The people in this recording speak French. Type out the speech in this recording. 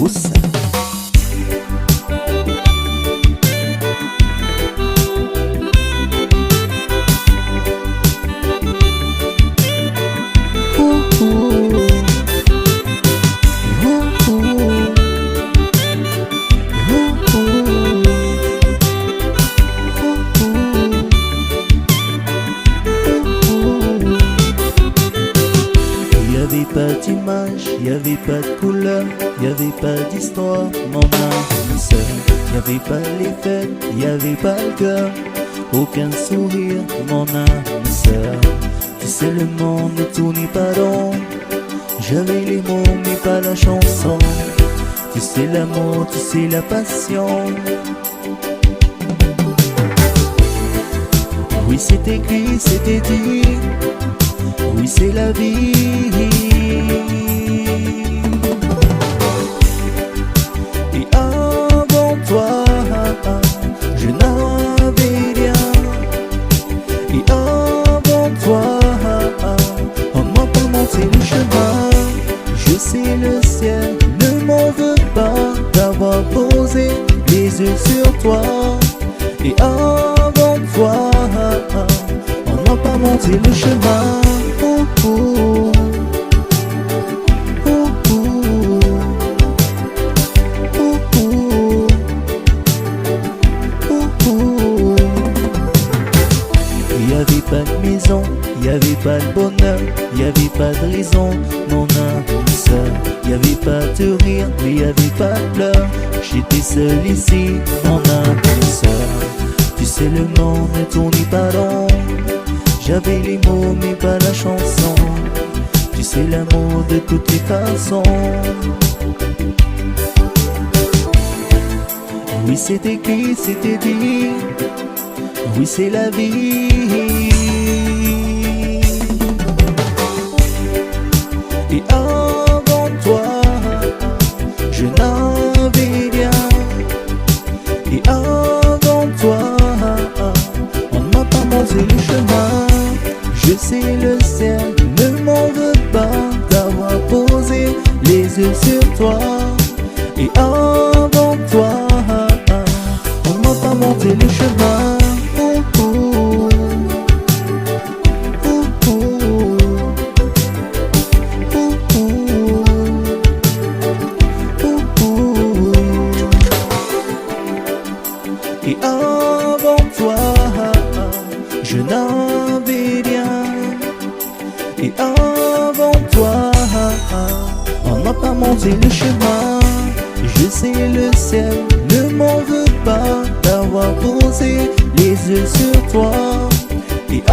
Pousse. Y'avait pas d'image, y'avait pas de couleur, y'avait pas d'histoire, mon âme sœur. Y'avait pas les fêtes, y'avait pas le cœur, aucun sourire, mon âme sœur. Tu sais le monde ne tournait pas rond, j'avais les mots mais pas la chanson. Tu sais l'amour, tu sais la passion. Oui c'est écrit, c'était dit, oui c'est la vie. Et avant toi, je n'avais rien. Et avant toi, on m'a pas montré le chemin. Je sais le ciel ne m'en veut pas d'avoir posé les yeux sur toi. Et avant toi, on m'a pas montré le chemin. Oh, oh. Oh, oh. Oh, oh. Oh, oh. Y'avait pas de maison, y'avait pas de bonheur, y'avait pas de raison, mon âme sœur. Y'avait pas de rire, mais y'avait pas de pleurs. J'étais seul ici, mon âme sœur. Tu sais le monde ne tournait pas rond, j'avais les mots mais pas la chanson. Tu sais l'amour de toutes les façons. Oui c'est écrit, c'était dit, oui c'est la vie. Et avant toi, je n'avais rien. Et avant toi, on ne m'a pas montré le chemin. Je sais le ciel ne m'en veut pas d'avoir posé les yeux sur toi. Et avant toi, on ne m'a pas montré le chemin. Oh, oh. Oh, oh. Oh, oh. Oh, oh. Et avant toi, je n'avais rien. Et avant toi, on m'a pas montré le chemin. Je sais le ciel ne m'en veut pas d'avoir posé les yeux sur toi. Et